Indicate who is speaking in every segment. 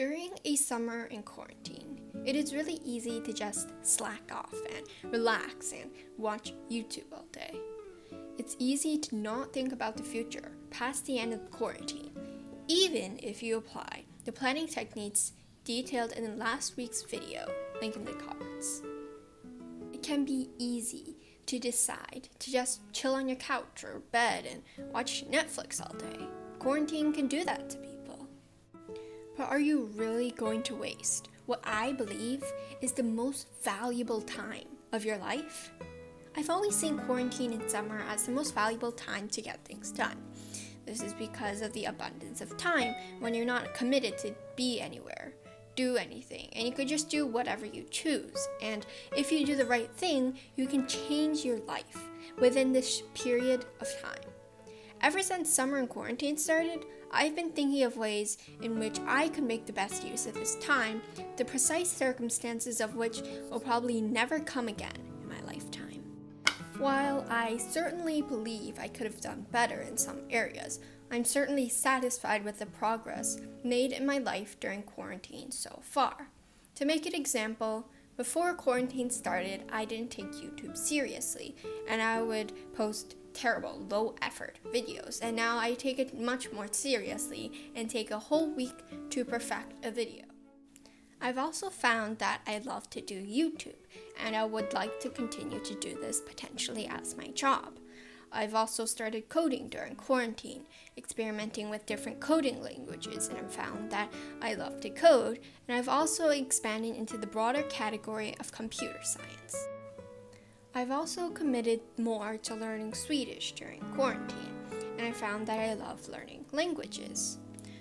Speaker 1: During a summer in quarantine, it is really easy to just slack off and relax and watch YouTube all day. It's easy to not think about the future past the end of quarantine, even if you apply the planning techniques detailed in last week's video, link in the cards. It can be easy to decide to just chill on your couch or bed and watch Netflix all day. Quarantine can do that to people. But are you really going to waste what I believe is the most valuable time of your life? I've always seen quarantine in summer as the most valuable time to get things done. This is because of the abundance of time when you're not committed to be anywhere, do anything, and you could just do whatever you choose. And if you do the right thing, you can change your life within this period of time. Ever since summer and quarantine started, I've been thinking of ways in which I could make the best use of this time, the precise circumstances of which will probably never come again in my lifetime. While I certainly believe I could have done better in some areas, I'm certainly satisfied with the progress made in my life during quarantine so far. To make an example, before quarantine started, I didn't take YouTube seriously, and I would post terrible, low-effort videos, and now I take it much more seriously and take a whole week to perfect a video. I've also found that I love to do YouTube, and I would like to continue to do this potentially as my job. I've also started coding during quarantine, experimenting with different coding languages, and I've found that I love to code, and I've also expanded into the broader category of computer science. I've also committed more to learning Swedish during quarantine, and I found that I love learning languages.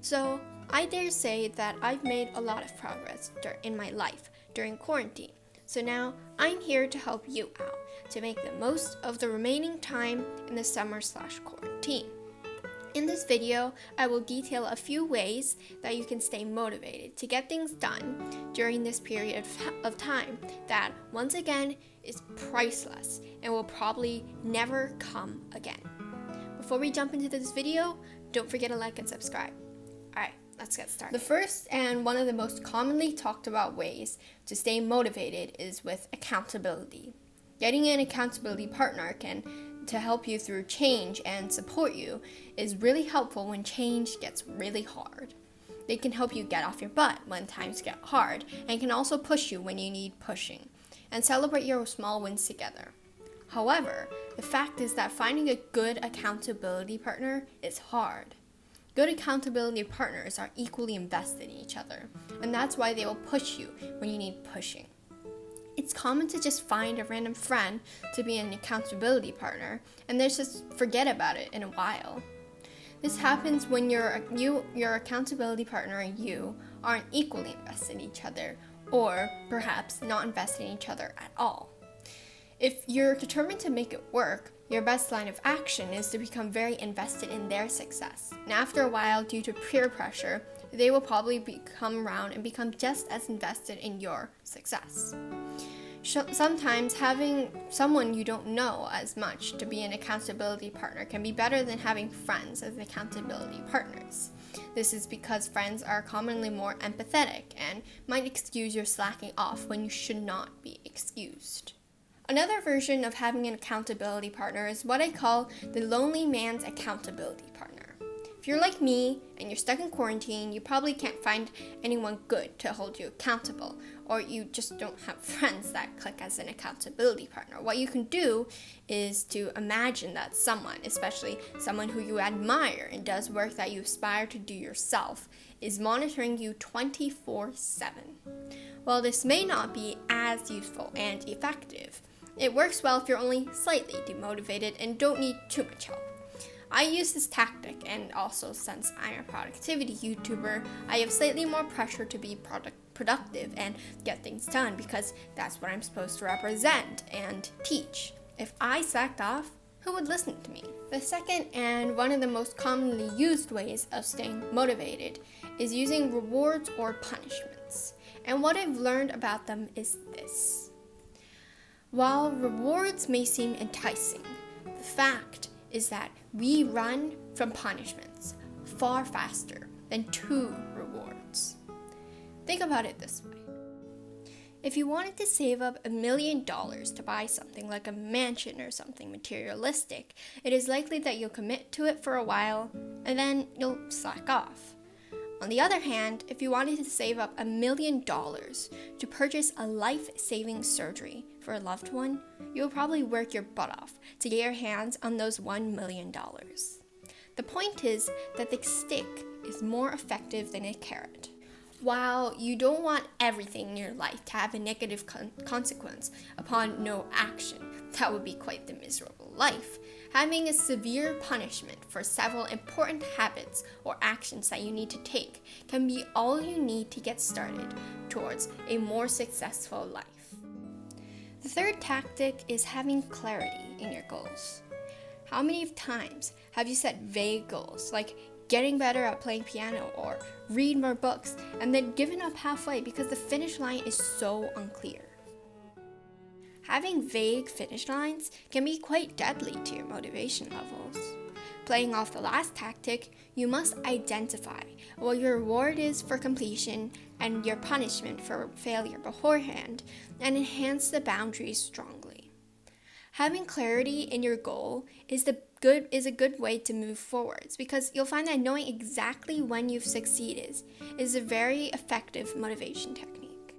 Speaker 1: So, I dare say that I've made a lot of progress in my life during quarantine. So now, I'm here to help you out to make the most of the remaining time in the summer/quarantine. In this video, I will detail a few ways that you can stay motivated to get things done during this period of time that, once again, is priceless and will probably never come again. Before we jump into this video, don't forget to like and subscribe. Alright, let's get started. The first and one of the most commonly talked about ways to stay motivated is with accountability. Getting an accountability partner to help you through change and support you is really helpful when change gets really hard. They can help you get off your butt when times get hard and can also push you when you need pushing and celebrate your small wins together. However, the fact is that finding a good accountability partner is hard. Good accountability partners are equally invested in each other, and that's why they will push you when you need pushing. It's common to just find a random friend to be an accountability partner and then just forget about it in a while. This happens when your accountability partner and you aren't equally invested in each other, or perhaps not invested in each other at all. If you're determined to make it work, your best line of action is to become very invested in their success. And after a while, due to peer pressure, they will probably come around and become just as invested in your success. Sometimes having someone you don't know as much to be an accountability partner can be better than having friends as accountability partners. This is because friends are commonly more empathetic and might excuse your slacking off when you should not be excused. Another version of having an accountability partner is what I call the lonely man's accountability partner. If you're like me and you're stuck in quarantine, you probably can't find anyone good to hold you accountable, or you just don't have friends that click as an accountability partner. What you can do is to imagine that someone, especially someone who you admire and does work that you aspire to do yourself, is monitoring you 24/7. While this may not be as useful and effective, it works well if you're only slightly demotivated and don't need too much help. I use this tactic, and also since I'm a productivity YouTuber, I have slightly more pressure to be productive and get things done because that's what I'm supposed to represent and teach. If I slacked off, who would listen to me? The second and one of the most commonly used ways of staying motivated is using rewards or punishments. And what I've learned about them is this. While rewards may seem enticing, the fact is that we run from punishments far faster than to rewards. Think about it this way. If you wanted to save up $1 million to buy something like a mansion or something materialistic, it is likely that you'll commit to it for a while and then you'll slack off. On the other hand, if you wanted to save up $1 million to purchase a life-saving surgery for a loved one, you'll probably work your butt off to get your hands on those $1 million. The point is that the stick is more effective than a carrot. While you don't want everything in your life to have a negative consequence upon no action, that would be quite the miserable life. Having a severe punishment for several important habits or actions that you need to take can be all you need to get started towards a more successful life. The third tactic is having clarity in your goals. How many times have you set vague goals like getting better at playing piano or read more books and then given up halfway because the finish line is so unclear? Having vague finish lines can be quite deadly to your motivation levels. Playing off the last tactic, you must identify what your reward is for completion and your punishment for failure beforehand and enhance the boundaries strongly. Having clarity in your goal is a good way to move forwards because you'll find that knowing exactly when you've succeeded is a very effective motivation technique.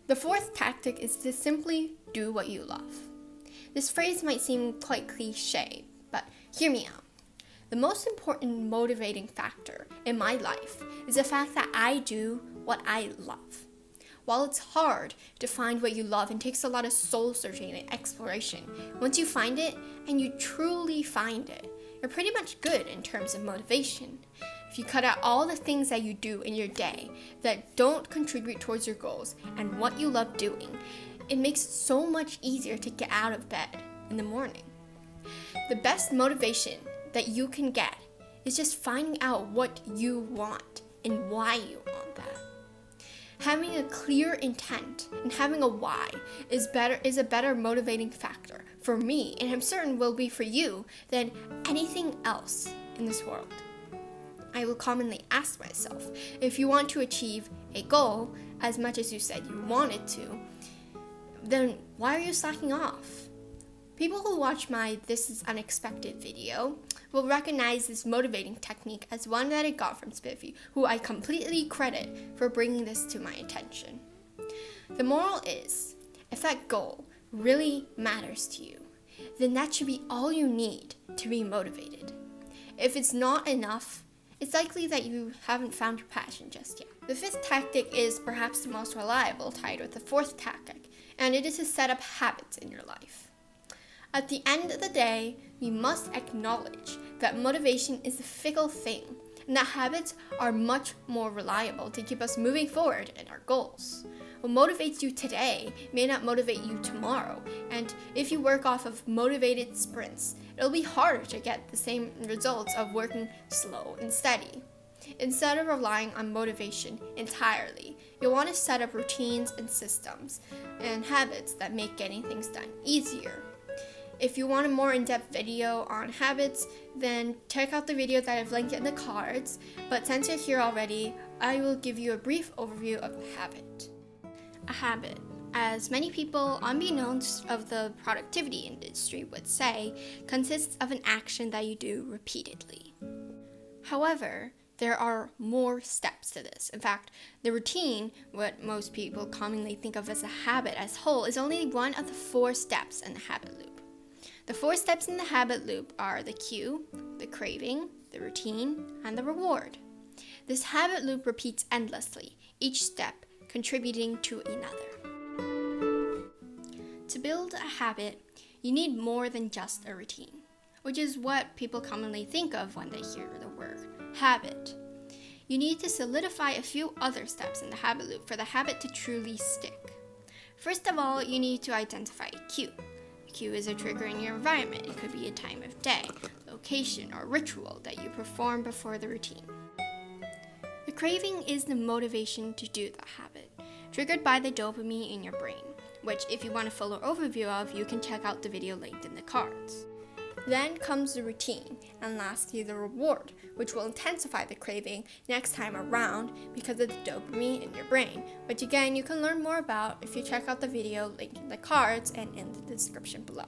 Speaker 1: The fourth tactic is to simply do what you love. This phrase might seem quite cliche, but hear me out. The most important motivating factor in my life is the fact that I do what I love. While it's hard to find what you love and takes a lot of soul searching and exploration, once you find it and you truly find it, you're pretty much good in terms of motivation. If you cut out all the things that you do in your day that don't contribute towards your goals and what you love doing, it makes it so much easier to get out of bed in the morning. The best motivation that you can get is just finding out what you want and why you want that. Having a clear intent and having a why is a better motivating factor for me, and I'm certain will be for you, than anything else in this world. I will commonly ask myself, if you want to achieve a goal as much as you said you wanted to, then why are you slacking off? People who watch my This Is Unexpected video will recognize this motivating technique as one that I got from Spiffy, who I completely credit for bringing this to my attention. The moral is, if that goal really matters to you, then that should be all you need to be motivated. If it's not enough, it's likely that you haven't found your passion just yet. The fifth tactic is perhaps the most reliable, tied with the fourth tactic, and it is to set up habits in your life. At the end of the day, we must acknowledge that motivation is a fickle thing, and that habits are much more reliable to keep us moving forward in our goals. What motivates you today may not motivate you tomorrow, and if you work off of motivated sprints, it'll be harder to get the same results of working slow and steady. Instead of relying on motivation entirely, you'll want to set up routines and systems and habits that make getting things done easier. If you want a more in-depth video on habits, then check out the video that I've linked in the cards, but since you're here already, I will give you a brief overview of a habit. A habit, as many people unbeknownst of the productivity industry would say, consists of an action that you do repeatedly. However, there are more steps to this. In fact, the routine, what most people commonly think of as a habit as whole, is only one of the 4 steps in the habit loop. The 4 steps in the habit loop are the cue, the craving, the routine, and the reward. This habit loop repeats endlessly, each step contributing to another. To build a habit, you need more than just a routine, which is what people commonly think of when they hear the word habit. You need to solidify a few other steps in the habit loop for the habit to truly stick. First of all, you need to identify a cue. A cue is a trigger in your environment. It could be a time of day, location, or ritual that you perform before the routine. The craving is the motivation to do the habit, triggered by the dopamine in your brain, which if you want a fuller overview of, you can check out the video linked in the cards. Then comes the routine, and lastly the reward, which will intensify the craving next time around because of the dopamine in your brain, which again you can learn more about if you check out the video linked in the cards and in the description below.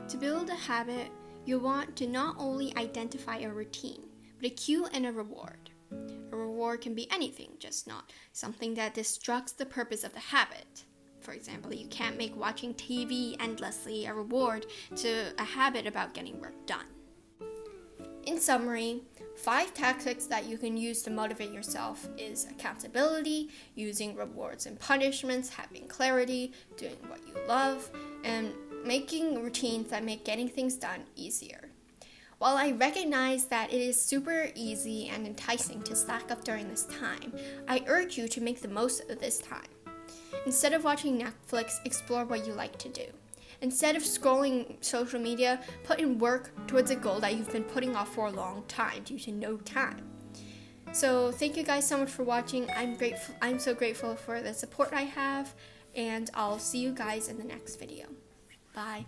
Speaker 1: To build a habit, you want to not only identify a routine, but a cue and a reward. A reward can be anything, just not something that distracts the purpose of the habit. For example, you can't make watching TV endlessly a reward to a habit about getting work done. In summary, 5 tactics that you can use to motivate yourself is accountability, using rewards and punishments, having clarity, doing what you love, and making routines that make getting things done easier. While I recognize that it is super easy and enticing to slack up during this time, I urge you to make the most of this time. Instead of watching Netflix, explore what you like to do. Instead of scrolling social media, put in work towards a goal that you've been putting off for a long time due to no time. So thank you guys so much for watching. I'm so grateful for the support I have, and I'll see you guys in the next video. Bye.